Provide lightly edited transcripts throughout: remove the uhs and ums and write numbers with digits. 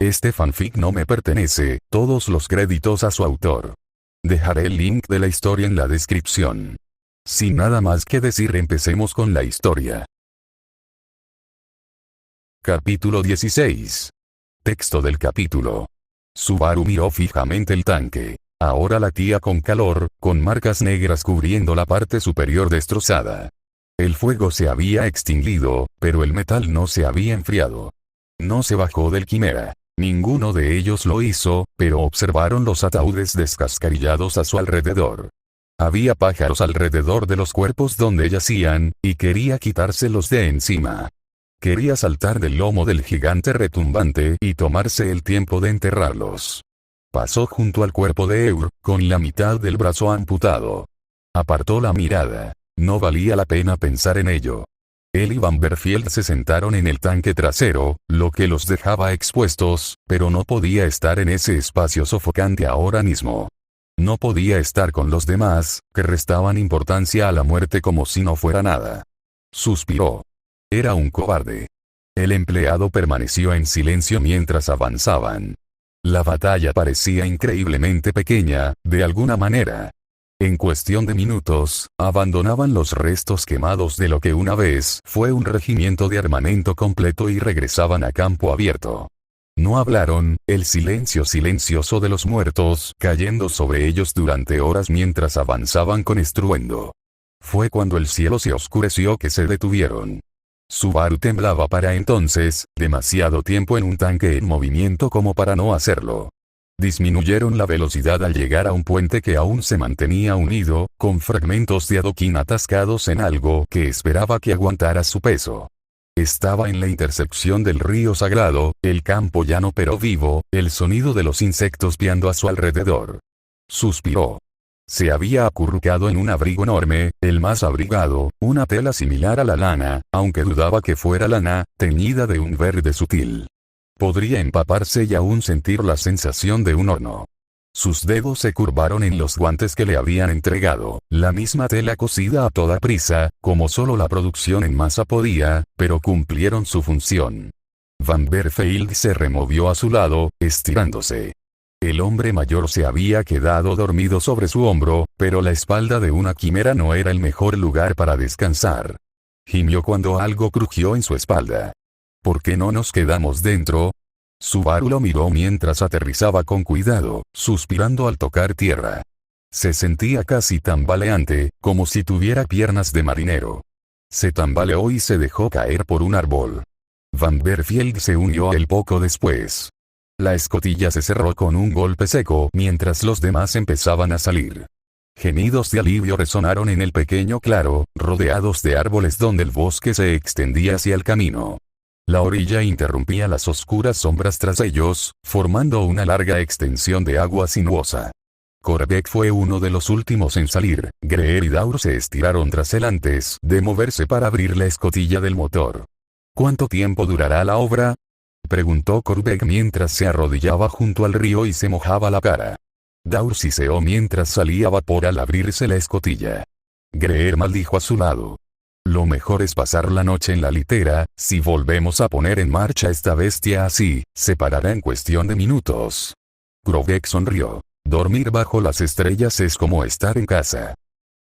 Este fanfic no me pertenece, todos los créditos a su autor. Dejaré el link de la historia en la descripción. Sin nada más que decir, empecemos con la historia. Capítulo 16. Texto del capítulo. Subaru miró fijamente el tanque. Ahora latía con calor, con marcas negras cubriendo la parte superior destrozada. El fuego se había extinguido, pero el metal no se había enfriado. No se bajó del Quimera. Ninguno de ellos lo hizo, pero observaron los ataúdes descascarillados a su alrededor. Había pájaros alrededor de los cuerpos donde yacían, y quería quitárselos de encima. Quería saltar del lomo del gigante retumbante y tomarse el tiempo de enterrarlos. Pasó junto al cuerpo de Eur, con la mitad del brazo amputado. Apartó la mirada. No valía la pena pensar en ello. Él y Vanderfield se sentaron en el tanque trasero, lo que los dejaba expuestos, pero no podía estar en ese espacio sofocante ahora mismo. No podía estar con los demás, que restaban importancia a la muerte como si no fuera nada. Suspiró. Era un cobarde. El empleado permaneció en silencio mientras avanzaban. La batalla parecía increíblemente pequeña, de alguna manera. En cuestión de minutos, abandonaban los restos quemados de lo que una vez fue un regimiento de armamento completo y regresaban a campo abierto. No hablaron, el silencio silencioso de los muertos cayendo sobre ellos durante horas mientras avanzaban con estruendo. Fue cuando el cielo se oscureció que se detuvieron. Subaru temblaba para entonces, demasiado tiempo en un tanque en movimiento como para no hacerlo. Disminuyeron la velocidad al llegar a un puente que aún se mantenía unido, con fragmentos de adoquín atascados en algo que esperaba que aguantara su peso. Estaba en la intersección del río sagrado, el campo llano pero vivo, el sonido de los insectos piando a su alrededor. Suspiró. Se había acurrucado en un abrigo enorme, el más abrigado, una tela similar a la lana, aunque dudaba que fuera lana, teñida de un verde sutil. Podría empaparse y aún sentir la sensación de un horno. Sus dedos se curvaron en los guantes que le habían entregado, la misma tela cosida a toda prisa, como solo la producción en masa podía, pero cumplieron su función. Vanderfield se removió a su lado, estirándose. El hombre mayor se había quedado dormido sobre su hombro, pero la espalda de una quimera no era el mejor lugar para descansar. Gimió cuando algo crujió en su espalda. ¿Por qué no nos quedamos dentro? Subaru lo miró mientras aterrizaba con cuidado, suspirando al tocar tierra. Se sentía casi tambaleante, como si tuviera piernas de marinero. Se tambaleó y se dejó caer por un árbol. Vanderfield se unió a él poco después. La escotilla se cerró con un golpe seco mientras los demás empezaban a salir. Gemidos de alivio resonaron en el pequeño claro, rodeados de árboles donde el bosque se extendía hacia el camino. La orilla interrumpía las oscuras sombras tras ellos, formando una larga extensión de agua sinuosa. Korvac fue uno de los últimos en salir. Greer y Daur se estiraron tras él antes de moverse para abrir la escotilla del motor. ¿Cuánto tiempo durará la obra?, preguntó Korvac mientras se arrodillaba junto al río y se mojaba la cara. Daur siseó mientras salía vapor al abrirse la escotilla. Greer maldijo a su lado. Lo mejor es pasar la noche en la litera. Si volvemos a poner en marcha esta bestia así, se parará en cuestión de minutos. Korvac sonrió. Dormir bajo las estrellas es como estar en casa.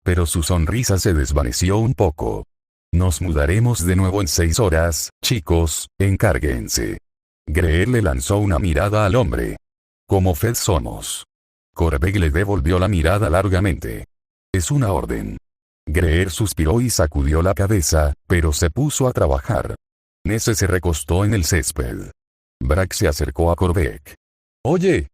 Pero su sonrisa se desvaneció un poco. Nos mudaremos de nuevo en 6 horas, chicos, encárguense. Greer le lanzó una mirada al hombre. Como Fed somos. Korvac le devolvió la mirada largamente. Es una orden. Greer suspiró y sacudió la cabeza, pero se puso a trabajar. Nese se recostó en el césped. Brack se acercó a Korvac. «Oye»,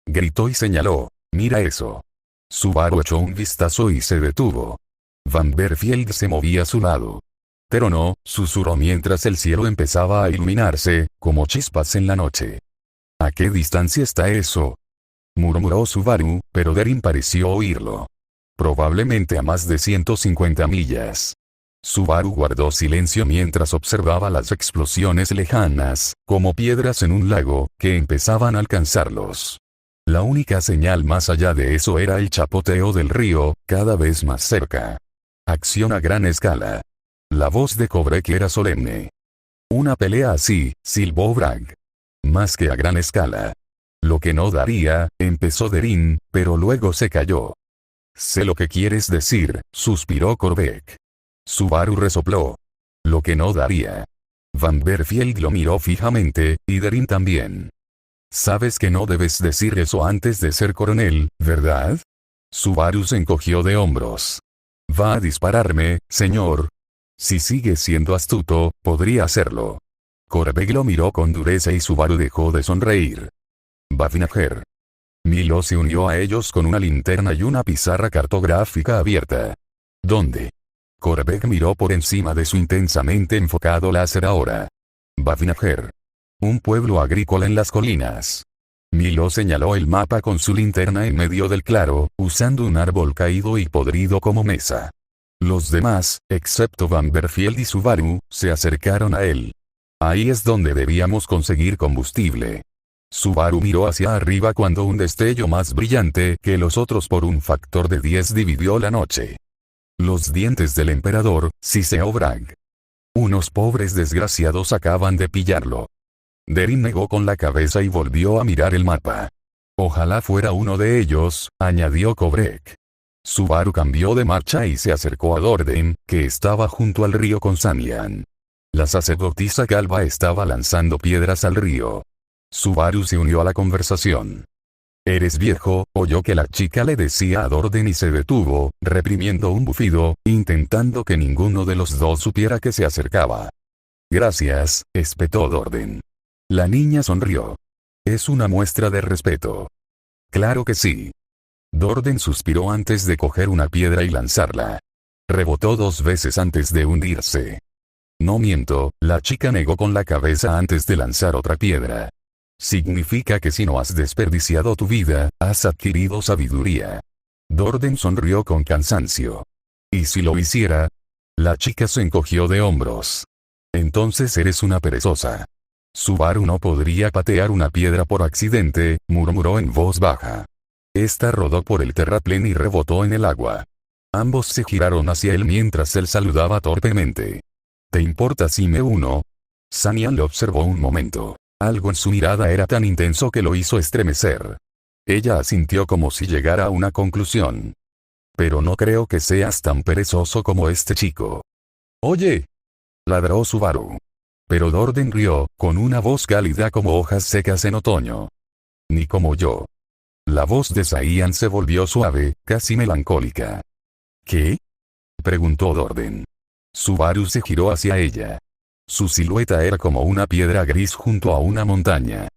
gritó y señaló, «mira eso». Subaru echó un vistazo y se detuvo. Vanderfield se movía a su lado. «Pero no», susurró mientras el cielo empezaba a iluminarse, como chispas en la noche. «¿A qué distancia está eso?», murmuró Subaru, pero Derin pareció oírlo. «Probablemente a más de 150 millas». Subaru guardó silencio mientras observaba las explosiones lejanas, como piedras en un lago, que empezaban a alcanzarlos. La única señal más allá de eso era el chapoteo del río, cada vez más cerca. Acción a gran escala. La voz de Korvac era solemne. «Una pelea así», silbó Brack. Más que a gran escala. Lo que no daría, empezó Derin, pero luego se calló. Sé lo que quieres decir, suspiró Korvek. Subaru resopló. Lo que no daría. Van Berfield lo miró fijamente, y Derin también. Sabes que no debes decir eso antes de ser coronel, ¿verdad? Subaru se encogió de hombros. Va a dispararme, señor. Si sigue siendo astuto, podría hacerlo. Korvek lo miró con dureza y Subaru dejó de sonreír. Vavnager. Milo se unió a ellos con una linterna y una pizarra cartográfica abierta. ¿Dónde? Korvek miró por encima de su intensamente enfocado láser ahora. Vavnager. Un pueblo agrícola en las colinas. Milo señaló el mapa con su linterna en medio del claro, usando un árbol caído y podrido como mesa. Los demás, excepto Van Berfield y Subaru, se acercaron a él. Ahí es donde debíamos conseguir combustible. Subaru miró hacia arriba cuando un destello más brillante que los otros por un factor de 10 dividió la noche. Los dientes del emperador, Siseo Bragg. Unos pobres desgraciados acaban de pillarlo. Derin negó con la cabeza y volvió a mirar el mapa. Ojalá fuera uno de ellos, añadió Korvek. Subaru cambió de marcha y se acercó a Dorden, que estaba junto al río con Sanian. La sacerdotisa calva estaba lanzando piedras al río. Subaru se unió a la conversación. «¿Eres viejo?», oyó que la chica le decía a Dorden y se detuvo, reprimiendo un bufido, intentando que ninguno de los dos supiera que se acercaba. «Gracias», espetó Dorden. La niña sonrió. «Es una muestra de respeto». «Claro que sí». Dorden suspiró antes de coger una piedra y lanzarla. Rebotó 2 veces antes de hundirse. «No miento», la chica negó con la cabeza antes de lanzar otra piedra. «Significa que si no has desperdiciado tu vida, has adquirido sabiduría». Dorden sonrió con cansancio. «¿Y si lo hiciera?». La chica se encogió de hombros. «Entonces eres una perezosa». «Subaru no podría patear una piedra por accidente», murmuró en voz baja. Esta rodó por el terraplén y rebotó en el agua. Ambos se giraron hacia él mientras él saludaba torpemente. «¿Te importa si me uno?». Sanian lo observó un momento. Algo en su mirada era tan intenso que lo hizo estremecer. Ella asintió como si llegara a una conclusión. «Pero no creo que seas tan perezoso como este chico». «Oye», ladró Subaru. Pero Dorden rió, con una voz cálida como hojas secas en otoño. «Ni como yo». La voz de Saiyan se volvió suave, casi melancólica. «¿Qué?», preguntó Dorden. Subaru se giró hacia ella. Su silueta era como una piedra gris junto a una montaña.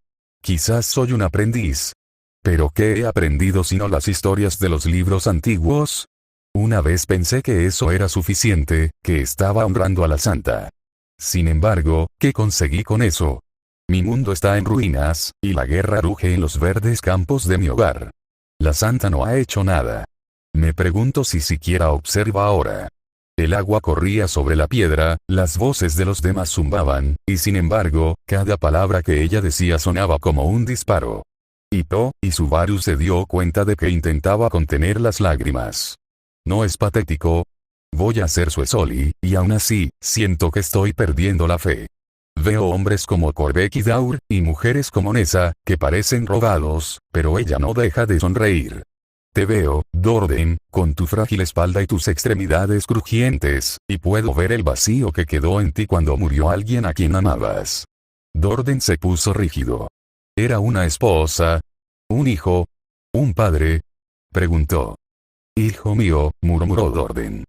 «Quizás soy un aprendiz. ¿Pero qué he aprendido sino las historias de los libros antiguos? Una vez pensé que eso era suficiente, que estaba honrando a la santa. Sin embargo, ¿qué conseguí con eso? Mi mundo está en ruinas, y la guerra ruge en los verdes campos de mi hogar. La santa no ha hecho nada. Me pregunto si siquiera observa ahora». El agua corría sobre la piedra, las voces de los demás zumbaban, y sin embargo, cada palabra que ella decía sonaba como un disparo. Y Subaru se dio cuenta de que intentaba contener las lágrimas. ¿No es patético? Voy a ser su Esoli, y aún así, siento que estoy perdiendo la fe. Veo hombres como Korvek y Daur, y mujeres como Nessa, que parecen robados, pero ella no deja de sonreír. Te veo, Dorden, con tu frágil espalda y tus extremidades crujientes, y puedo ver el vacío que quedó en ti cuando murió alguien a quien amabas. Dorden se puso rígido. ¿Era una esposa? ¿Un hijo? ¿Un padre?, preguntó. Hijo mío, murmuró Dorden.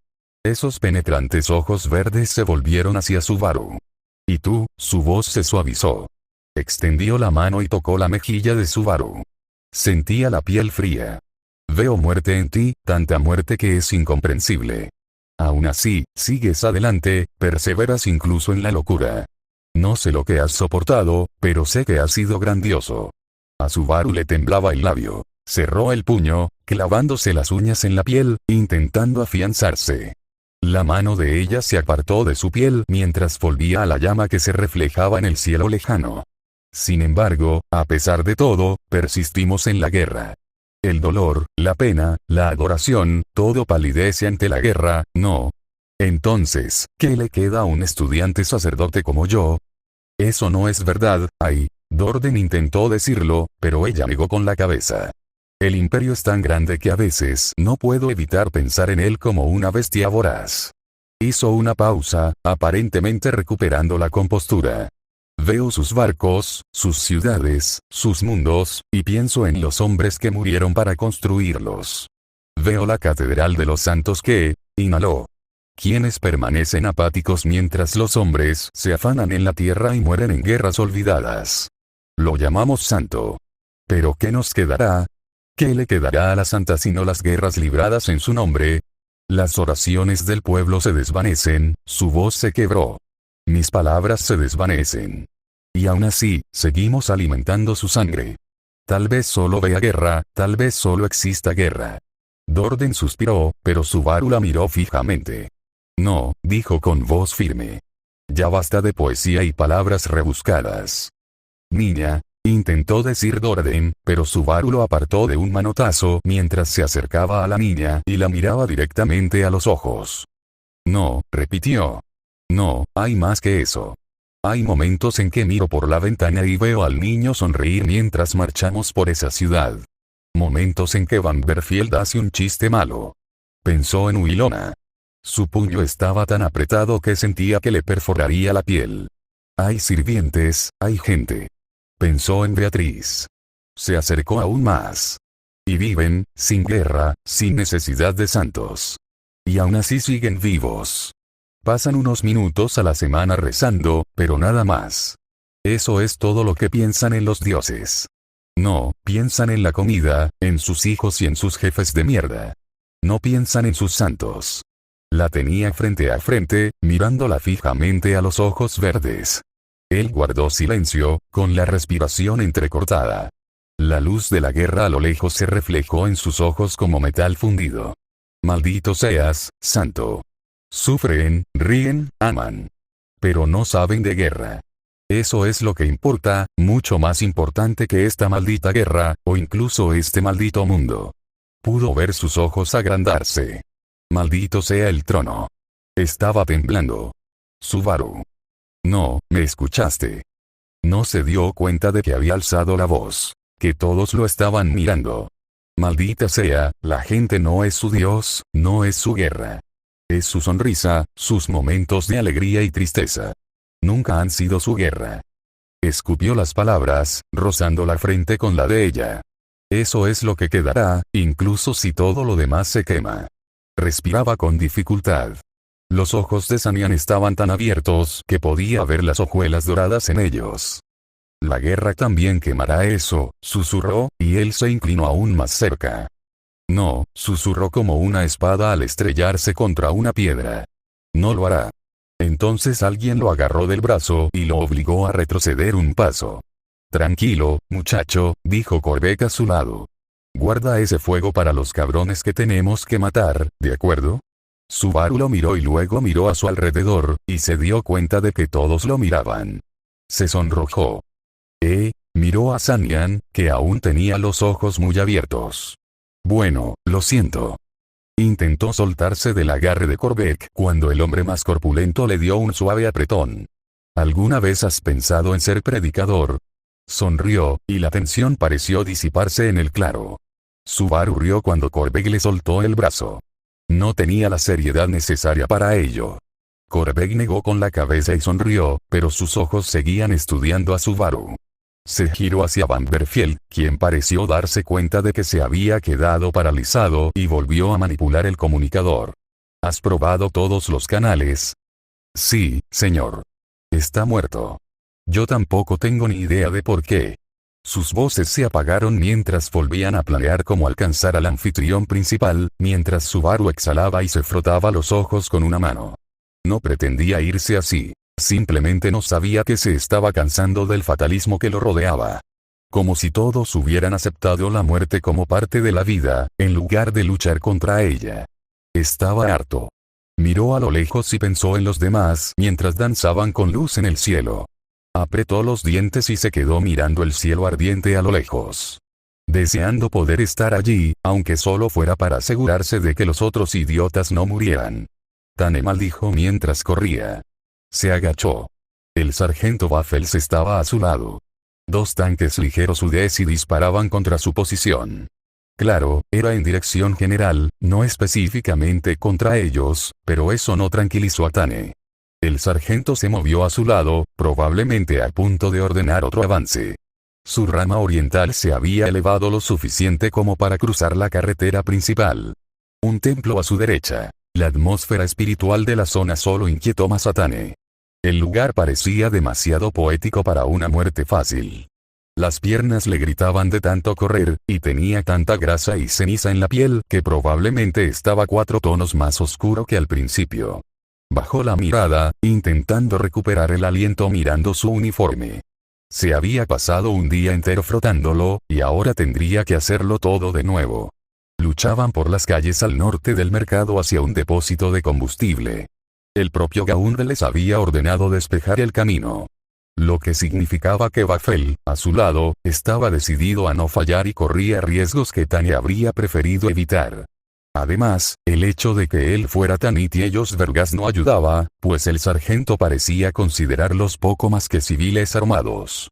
Esos penetrantes ojos verdes se volvieron hacia Subaru. ¿Y tú? Su voz se suavizó. Extendió la mano y tocó la mejilla de Subaru. Sentía la piel fría. Veo muerte en ti, tanta muerte que es incomprensible. Aún así, sigues adelante, perseveras incluso en la locura. No sé lo que has soportado, pero sé que ha sido grandioso. A Subaru le temblaba el labio. Cerró el puño, clavándose las uñas en la piel, intentando afianzarse. La mano de ella se apartó de su piel mientras volvía a la llama que se reflejaba en el cielo lejano. Sin embargo, a pesar de todo, persistimos en la guerra. El dolor, la pena, la adoración, todo palidece ante la guerra, ¿no? Entonces, ¿qué le queda a un estudiante sacerdote como yo? Eso no es verdad, ay. Dorden intentó decirlo, pero ella negó con la cabeza. El imperio es tan grande que a veces no puedo evitar pensar en él como una bestia voraz. Hizo una pausa, aparentemente recuperando la compostura. Veo sus barcos, sus ciudades, sus mundos, y pienso en los hombres que murieron para construirlos. Veo la catedral de los santos que, inhaló. Quienes permanecen apáticos mientras los hombres se afanan en la tierra y mueren en guerras olvidadas. Lo llamamos santo. ¿Pero qué nos quedará? ¿Qué le quedará a la santa sino las guerras libradas en su nombre? Las oraciones del pueblo se desvanecen, su voz se quebró. Mis palabras se desvanecen. Y aún así, seguimos alimentando su sangre. Tal vez solo vea guerra, tal vez solo exista guerra. Dorden suspiró, pero Subaru la miró fijamente. No, dijo con voz firme. Ya basta de poesía y palabras rebuscadas. Niña, intentó decir Dorden, pero Subaru lo apartó de un manotazo mientras se acercaba a la niña y la miraba directamente a los ojos. No, repitió. No, hay más que eso. Hay momentos en que miro por la ventana y veo al niño sonreír mientras marchamos por esa ciudad. Momentos en que Vanderfield hace un chiste malo. Pensó en Wilona. Su puño estaba tan apretado que sentía que le perforaría la piel. Hay sirvientes, hay gente. Pensó en Beatriz. Se acercó aún más. Y viven, sin guerra, sin necesidad de santos. Y aún así siguen vivos. Pasan unos minutos a la semana rezando, pero nada más. Eso es todo lo que piensan en los dioses. No, piensan en la comida, en sus hijos y en sus jefes de mierda. No piensan en sus santos. La tenía frente a frente, mirándola fijamente a los ojos verdes. Él guardó silencio, con la respiración entrecortada. La luz de la guerra a lo lejos se reflejó en sus ojos como metal fundido. Maldito seas, santo. Sufren, ríen, aman. Pero no saben de guerra. Eso es lo que importa, mucho más importante que esta maldita guerra, o incluso este maldito mundo. Pudo ver sus ojos agrandarse. Maldito sea el trono. Estaba temblando. Subaru. No, me escuchaste. No se dio cuenta de que había alzado la voz. Que todos lo estaban mirando. Maldita sea, la gente no es su Dios, no es su guerra. Es su sonrisa, sus momentos de alegría y tristeza. Nunca han sido su guerra. Escupió las palabras, rozando la frente con la de ella. Eso es lo que quedará, incluso si todo lo demás se quema. Respiraba con dificultad. Los ojos de Sanian estaban tan abiertos que podía ver las hojuelas doradas en ellos. La guerra también quemará eso, susurró, y él se inclinó aún más cerca. No, susurró como una espada al estrellarse contra una piedra. No lo hará. Entonces alguien lo agarró del brazo y lo obligó a retroceder un paso. Tranquilo, muchacho, dijo Corbeck a su lado. Guarda ese fuego para los cabrones que tenemos que matar, ¿de acuerdo? Subaru lo miró y luego miró a su alrededor, y se dio cuenta de que todos lo miraban. Se sonrojó. Miró a Sanian, que aún tenía los ojos muy abiertos. Bueno, lo siento. Intentó soltarse del agarre de Corbeck cuando el hombre más corpulento le dio un suave apretón. ¿Alguna vez has pensado en ser predicador? Sonrió, y la tensión pareció disiparse en el claro. Subaru rió cuando Corbeck le soltó el brazo. No tenía la seriedad necesaria para ello. Corbeck negó con la cabeza y sonrió, pero sus ojos seguían estudiando a Subaru. Se giró hacia Vanderfield, quien pareció darse cuenta de que se había quedado paralizado y volvió a manipular el comunicador. ¿Has probado todos los canales? Sí, señor. Está muerto. Yo tampoco tengo ni idea de por qué. Sus voces se apagaron mientras volvían a planear cómo alcanzar al anfitrión principal, mientras Subaru exhalaba y se frotaba los ojos con una mano. No pretendía irse así. Simplemente no sabía que se estaba cansando del fatalismo que lo rodeaba. Como si todos hubieran aceptado la muerte como parte de la vida, en lugar de luchar contra ella. Estaba harto. Miró a lo lejos y pensó en los demás mientras danzaban con luz en el cielo. Apretó los dientes y se quedó mirando el cielo ardiente a lo lejos. Deseando poder estar allí, aunque solo fuera para asegurarse de que los otros idiotas no murieran. Tane maldijo mientras corría. Se agachó. El sargento Baffles estaba a su lado. 2 tanques ligeros UDS y disparaban contra su posición. Claro, era en dirección general, no específicamente contra ellos, pero eso no tranquilizó a Tane. El sargento se movió a su lado, probablemente a punto de ordenar otro avance. Su rama oriental se había elevado lo suficiente como para cruzar la carretera principal. Un templo a su derecha. La atmósfera espiritual de la zona solo inquietó más a Tane. El lugar parecía demasiado poético para una muerte fácil. Las piernas le gritaban de tanto correr, y tenía tanta grasa y ceniza en la piel que probablemente estaba 4 tonos más oscuro que al principio. Bajó la mirada, intentando recuperar el aliento mirando su uniforme. Se había pasado un día entero frotándolo, y ahora tendría que hacerlo todo de nuevo. Luchaban por las calles al norte del mercado hacia un depósito de combustible. El propio Gaunde les había ordenado despejar el camino. Lo que significaba que Bafel, a su lado, estaba decidido a no fallar y corría riesgos que Tane habría preferido evitar. Además, el hecho de que él fuera Tanit y ellos Vergas no ayudaba, pues el sargento parecía considerarlos poco más que civiles armados.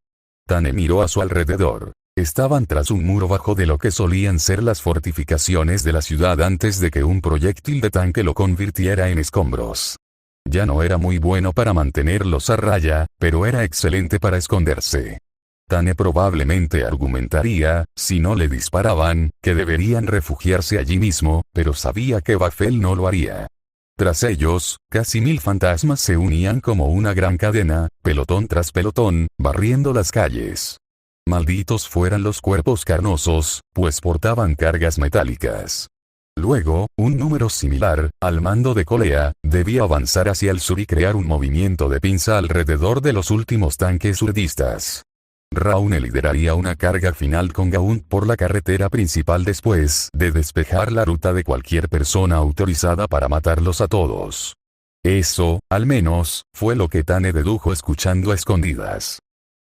Tane miró a su alrededor. Estaban tras un muro bajo de lo que solían ser las fortificaciones de la ciudad antes de que un proyectil de tanque lo convirtiera en escombros. Ya no era muy bueno para mantenerlos a raya, pero era excelente para esconderse. Tane probablemente argumentaría, si no le disparaban, que deberían refugiarse allí mismo, pero sabía que Bafel no lo haría. Tras ellos, casi 1000 fantasmas se unían como una gran cadena, pelotón tras pelotón, barriendo las calles. Malditos fueran los cuerpos carnosos, pues portaban cargas metálicas. Luego, un número similar, al mando de Colea, debía avanzar hacia el sur y crear un movimiento de pinza alrededor de los últimos tanques urdistas. Raune lideraría una carga final con Gaunt por la carretera principal después de despejar la ruta de cualquier persona autorizada para matarlos a todos. Eso, al menos, fue lo que Tane dedujo escuchando a escondidas.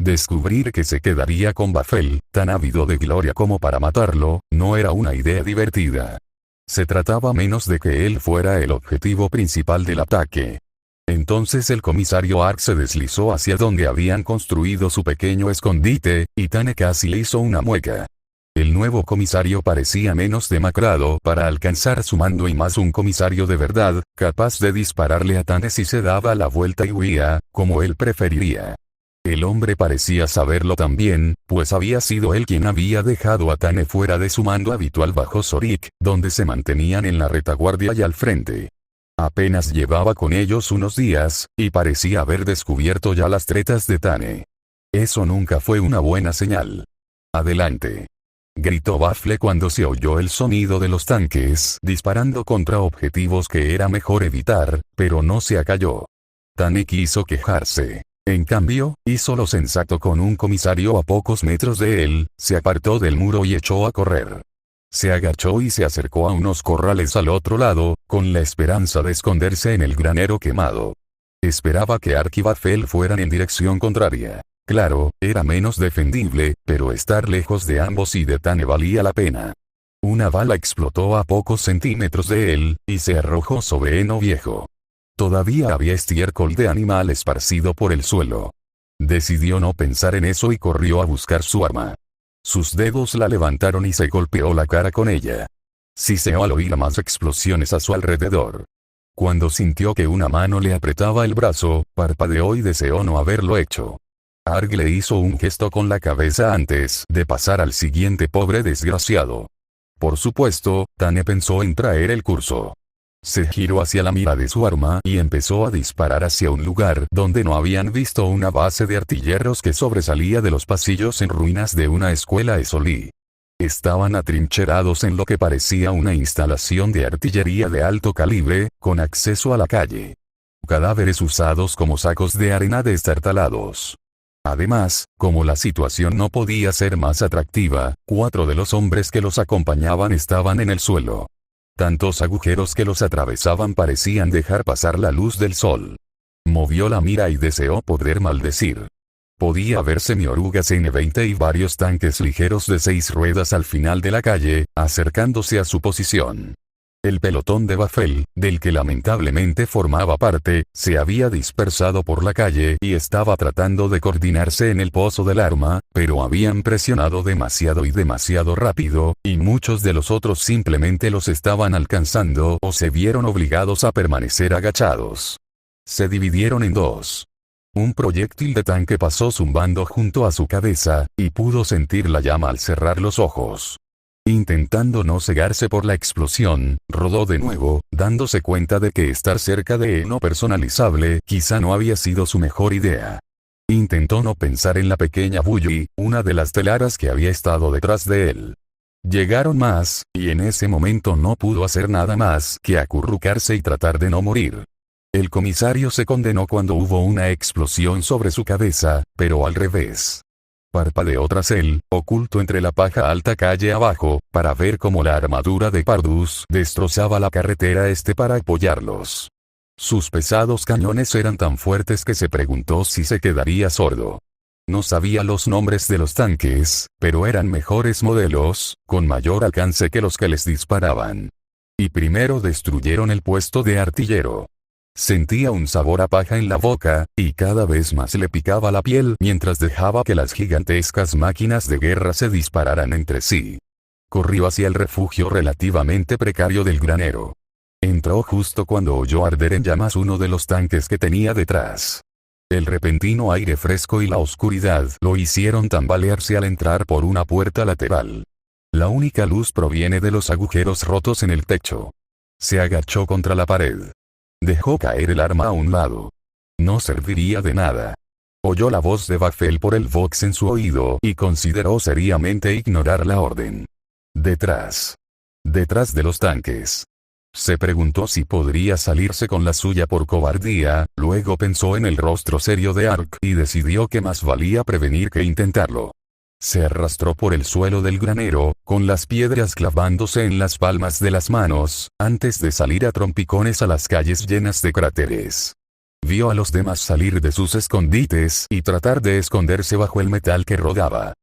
Descubrir que se quedaría con Bafel, tan ávido de gloria como para matarlo, no era una idea divertida. Se trataba menos de que él fuera el objetivo principal del ataque. Entonces el comisario Ark se deslizó hacia donde habían construido su pequeño escondite, y Tane casi le hizo una mueca. El nuevo comisario parecía menos demacrado para alcanzar su mando y más un comisario de verdad, capaz de dispararle a Tane si se daba la vuelta y huía, como él preferiría. El hombre parecía saberlo también, pues había sido él quien había dejado a Tane fuera de su mando habitual bajo Zorik, donde se mantenían en la retaguardia y al frente. Apenas llevaba con ellos unos días, y parecía haber descubierto ya las tretas de Tane. Eso nunca fue una buena señal. «Adelante», gritó Bafle cuando se oyó el sonido de los tanques disparando contra objetivos que era mejor evitar, pero no se acalló. Tane quiso quejarse. En cambio, hizo lo sensato con un comisario a pocos metros de él, se apartó del muro y echó a correr. Se agachó y se acercó a unos corrales al otro lado, con la esperanza de esconderse en el granero quemado. Esperaba que Ark y Bafel fueran en dirección contraria. Claro, era menos defendible, pero estar lejos de ambos y de Tane valía la pena. Una bala explotó a pocos centímetros de él, y se arrojó sobre heno viejo. Todavía había estiércol de animal esparcido por el suelo. Decidió no pensar en eso y corrió a buscar su arma. Sus dedos la levantaron y se golpeó la cara con ella. Siseó al oír más explosiones a su alrededor. Cuando sintió que una mano le apretaba el brazo, parpadeó y deseó no haberlo hecho. Arg le hizo un gesto con la cabeza antes de pasar al siguiente pobre desgraciado. Por supuesto, Tane pensó en traer el curso. Se giró hacia la mira de su arma y empezó a disparar hacia un lugar donde no habían visto una base de artilleros que sobresalía de los pasillos en ruinas de una escuela esolí. Estaban atrincherados en lo que parecía una instalación de artillería de alto calibre, con acceso a la calle. Cadáveres usados como sacos de arena destartalados. Además, como la situación no podía ser más atractiva, 4 de los hombres que los acompañaban estaban en el suelo. Tantos agujeros que los atravesaban parecían dejar pasar la luz del sol. Movió la mira y deseó poder maldecir. Podía ver semiorugas N-20 y varios tanques ligeros de 6 ruedas al final de la calle, acercándose a su posición. El pelotón de Bafel, del que lamentablemente formaba parte, se había dispersado por la calle y estaba tratando de coordinarse en el pozo del arma, pero habían presionado demasiado y demasiado rápido, y muchos de los otros simplemente los estaban alcanzando o se vieron obligados a permanecer agachados. Se dividieron en dos. Un proyectil de tanque pasó zumbando junto a su cabeza, y pudo sentir la llama al cerrar los ojos. Intentando no cegarse por la explosión, rodó de nuevo, dándose cuenta de que estar cerca de no personalizable quizá no había sido su mejor idea. Intentó no pensar en la pequeña Bully, una de las telaras que había estado detrás de él. Llegaron más, y en ese momento no pudo hacer nada más que acurrucarse y tratar de no morir. El comisario se condenó cuando hubo una explosión sobre su cabeza, pero al revés. Parpadeó tras él, oculto entre la paja alta calle abajo, para ver cómo la armadura de Pardus destrozaba la carretera para apoyarlos. Sus pesados cañones eran tan fuertes que se preguntó si se quedaría sordo. No sabía los nombres de los tanques, pero eran mejores modelos, con mayor alcance que los que les disparaban. Y primero destruyeron el puesto de artillero. Sentía un sabor a paja en la boca, y cada vez más le picaba la piel mientras dejaba que las gigantescas máquinas de guerra se dispararan entre sí. Corrió hacia el refugio relativamente precario del granero. Entró justo cuando oyó arder en llamas uno de los tanques que tenía detrás. El repentino aire fresco y la oscuridad lo hicieron tambalearse al entrar por una puerta lateral. La única luz proviene de los agujeros rotos en el techo. Se agachó contra la pared. Dejó caer el arma a un lado. No serviría de nada. Oyó la voz de Bafel por el vox en su oído y consideró seriamente ignorar la orden. Detrás. Detrás de los tanques. Se preguntó si podría salirse con la suya por cobardía, luego pensó en el rostro serio de Ark y decidió que más valía prevenir que intentarlo. Se arrastró por el suelo del granero, con las piedras clavándose en las palmas de las manos, antes de salir a trompicones a las calles llenas de cráteres. Vio a los demás salir de sus escondites y tratar de esconderse bajo el metal que rodaba.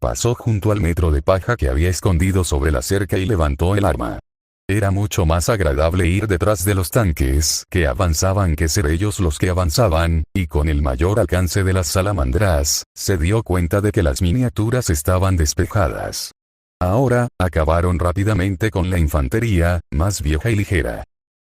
Pasó junto al metro de paja que había escondido sobre la cerca y levantó el arma. Era mucho más agradable ir detrás de los tanques que avanzaban que ser ellos los que avanzaban, y con el mayor alcance de las salamandras, se dio cuenta de que las miniaturas estaban despejadas. Ahora, acabaron rápidamente con la infantería, más vieja y ligera.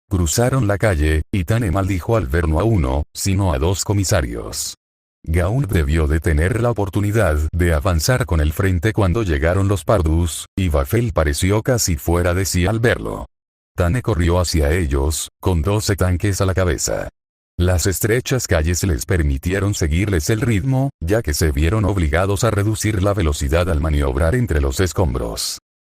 Cruzaron la calle, y Tane maldijo al ver no a uno, sino a dos comisarios. Gaunt debió de tener la oportunidad de avanzar con el frente cuando llegaron los Pardus, y Bafel pareció casi fuera de sí al verlo. Tane corrió hacia ellos, con 12 tanques a la cabeza. Las estrechas calles les permitieron seguirles el ritmo, ya que se vieron obligados a reducir la velocidad al maniobrar entre los escombros.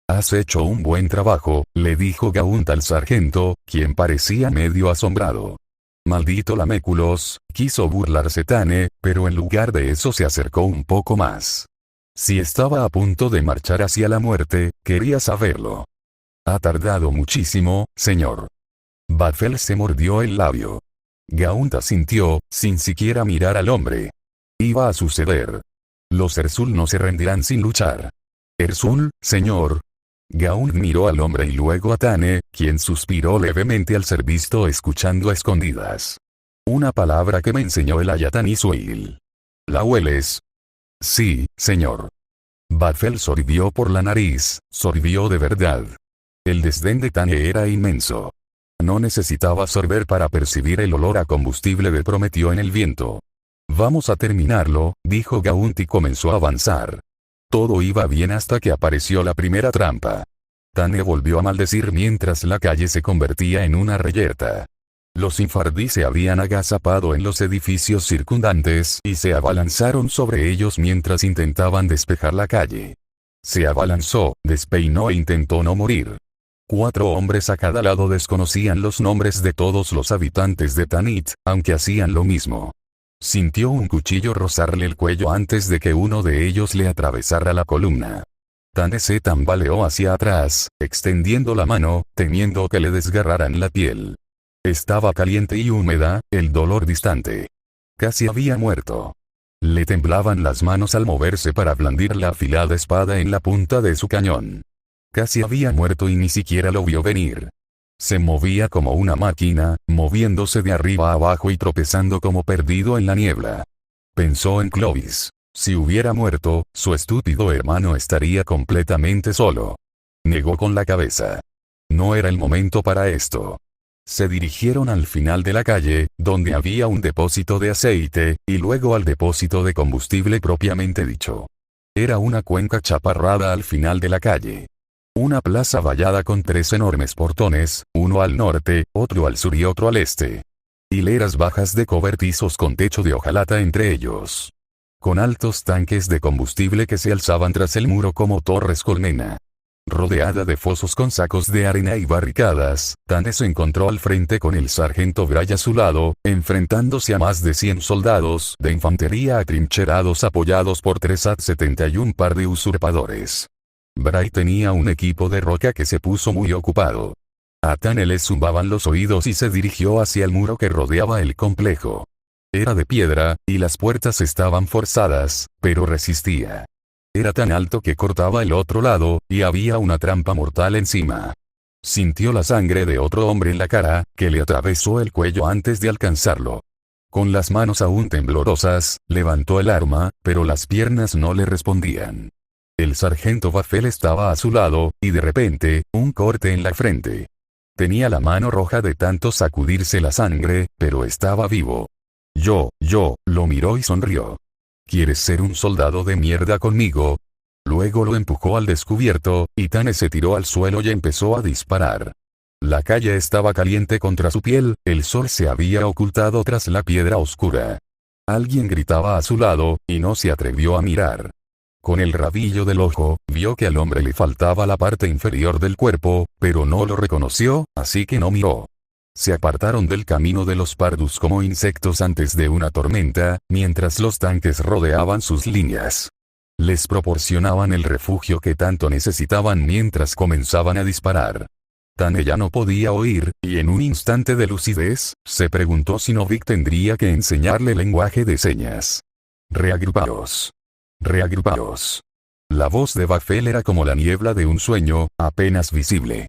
«Has hecho un buen trabajo», le dijo Gaunt al sargento, quien parecía medio asombrado. «Maldito laméculos», quiso burlarse Tane, pero en lugar de eso se acercó un poco más. Si estaba a punto de marchar hacia la muerte, quería saberlo. «Ha tardado muchísimo, señor». Bafel se mordió el labio. Gaunt asintió, sin siquiera mirar al hombre. Iba a suceder. Los Ersul no se rendirán sin luchar. «¿Ersul, señor?» Gaunt miró al hombre y luego a Tane, quien suspiró levemente al ser visto escuchando a escondidas. «Una palabra que me enseñó el Ayatani Suil. ¿La hueles?» «Sí, señor». Bafel sorbió por la nariz, sorbió de verdad. El desdén de Tane era inmenso. No necesitaba sorber para percibir el olor a combustible de Prometeo en el viento. «Vamos a terminarlo», dijo Gaunt y comenzó a avanzar. Todo iba bien hasta que apareció la primera trampa. Tane volvió a maldecir mientras la calle se convertía en una reyerta. Los infardí se habían agazapado en los edificios circundantes y se abalanzaron sobre ellos mientras intentaban despejar la calle. Se abalanzó, despeinó e intentó no morir. 4 hombres a cada lado desconocían los nombres de todos los habitantes de Tanit, aunque hacían lo mismo. Sintió un cuchillo rozarle el cuello antes de que uno de ellos le atravesara la columna. Tane se tambaleó hacia atrás, extendiendo la mano, temiendo que le desgarraran la piel. Estaba caliente y húmeda, el dolor distante. Casi había muerto. Le temblaban las manos al moverse para blandir la afilada espada en la punta de su cañón. Casi había muerto y ni siquiera lo vio venir. Se movía como una máquina, moviéndose de arriba a abajo y tropezando como perdido en la niebla. Pensó en Clovis. Si hubiera muerto, su estúpido hermano estaría completamente solo. Negó con la cabeza. No era el momento para esto. Se dirigieron al final de la calle, donde había un depósito de aceite, y luego al depósito de combustible propiamente dicho. Era una cuenca chaparrada al final de la calle. Una plaza vallada con 3 enormes portones, uno al norte, otro al sur y otro al este. Hileras bajas de cobertizos con techo de hojalata entre ellos. Con altos tanques de combustible que se alzaban tras el muro como torres colmena. Rodeada de fosos con sacos de arena y barricadas, Tane se encontró al frente con el sargento Bray a su lado, enfrentándose a más de 100 soldados de infantería atrincherados apoyados por 3 AT-71 par de usurpadores. Bray tenía un equipo de roca que se puso muy ocupado. A Tane le zumbaban los oídos y se dirigió hacia el muro que rodeaba el complejo. Era de piedra, y las puertas estaban forzadas, pero resistía. Era tan alto que cortaba el otro lado, y había una trampa mortal encima. Sintió la sangre de otro hombre en la cara, que le atravesó el cuello antes de alcanzarlo. Con las manos aún temblorosas, levantó el arma, pero las piernas no le respondían. El sargento Baffel estaba a su lado, y de repente, un corte en la frente. Tenía la mano roja de tanto sacudirse la sangre, pero estaba vivo. Lo miró y sonrió. ¿Quieres ser un soldado de mierda conmigo? Luego lo empujó al descubierto, y Tane se tiró al suelo y empezó a disparar. La calle estaba caliente contra su piel, el sol se había ocultado tras la piedra oscura. Alguien gritaba a su lado, y no se atrevió a mirar. Con el rabillo del ojo, vio que al hombre le faltaba la parte inferior del cuerpo, pero no lo reconoció, así que no miró. Se apartaron del camino de los Pardus como insectos antes de una tormenta, mientras los tanques rodeaban sus líneas. Les proporcionaban el refugio que tanto necesitaban mientras comenzaban a disparar. Tane ya no podía oír, y en un instante de lucidez, se preguntó si Novik tendría que enseñarle lenguaje de señas. Reagrupaos. Reagrupaos. La voz de Baffel era como la niebla de un sueño, apenas visible.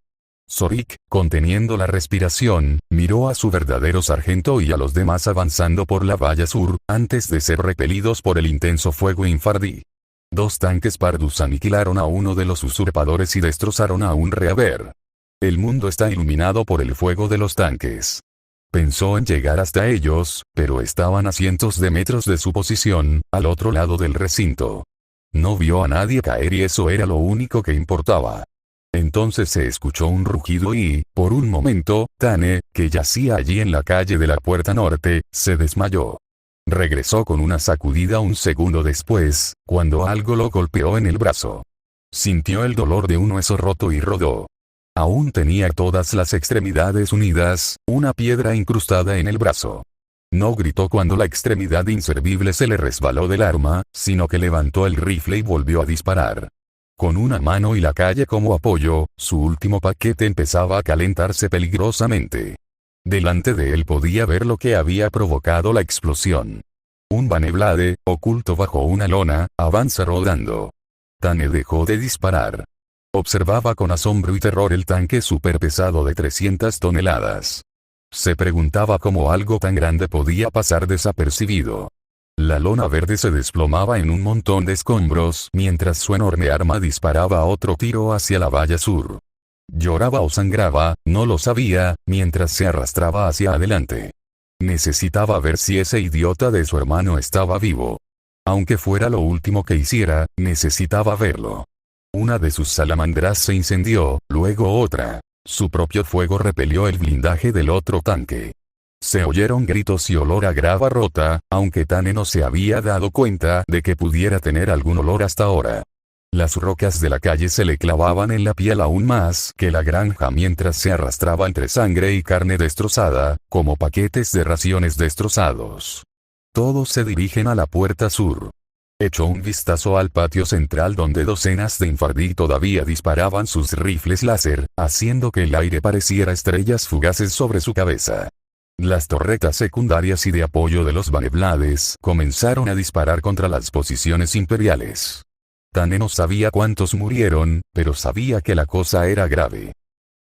Zorik, conteniendo la respiración, miró a su verdadero sargento y a los demás avanzando por la valla sur, antes de ser repelidos por el intenso fuego infardí. 2 tanques Pardus aniquilaron a uno de los usurpadores y destrozaron a un Reaver. El mundo está iluminado por el fuego de los tanques. Pensó en llegar hasta ellos, pero estaban a cientos de metros de su posición, al otro lado del recinto. No vio a nadie caer y eso era lo único que importaba. Entonces se escuchó un rugido y, por un momento, Tane, que yacía allí en la calle de la puerta norte, se desmayó. Regresó con una sacudida un segundo después, cuando algo lo golpeó en el brazo. Sintió el dolor de un hueso roto y rodó. Aún tenía todas las extremidades unidas, una piedra incrustada en el brazo. No gritó cuando la extremidad inservible se le resbaló del arma, sino que levantó el rifle y volvió a disparar. Con una mano y la calle como apoyo, su último paquete empezaba a calentarse peligrosamente. Delante de él podía ver lo que había provocado la explosión. Un Baneblade, oculto bajo una lona, avanza rodando. Tane dejó de disparar. Observaba con asombro y terror el tanque superpesado de 300 toneladas. Se preguntaba cómo algo tan grande podía pasar desapercibido. La lona verde se desplomaba en un montón de escombros mientras su enorme arma disparaba otro tiro hacia la valla sur. Lloraba o sangraba, no lo sabía, mientras se arrastraba hacia adelante. Necesitaba ver si ese idiota de su hermano estaba vivo. Aunque fuera lo último que hiciera, necesitaba verlo. Una de sus salamandras se incendió, luego otra. Su propio fuego repelió el blindaje del otro tanque. Se oyeron gritos y olor a grava rota, aunque Tane no se había dado cuenta de que pudiera tener algún olor hasta ahora. Las rocas de la calle se le clavaban en la piel aún más que la granja mientras se arrastraba entre sangre y carne destrozada, como paquetes de raciones destrozados. Todos se dirigen a la puerta sur. Echó un vistazo al patio central donde docenas de infardí todavía disparaban sus rifles láser, haciendo que el aire pareciera estrellas fugaces sobre su cabeza. Las torretas secundarias y de apoyo de los Baneblades comenzaron a disparar contra las posiciones imperiales. Tane no sabía cuántos murieron, pero sabía que la cosa era grave.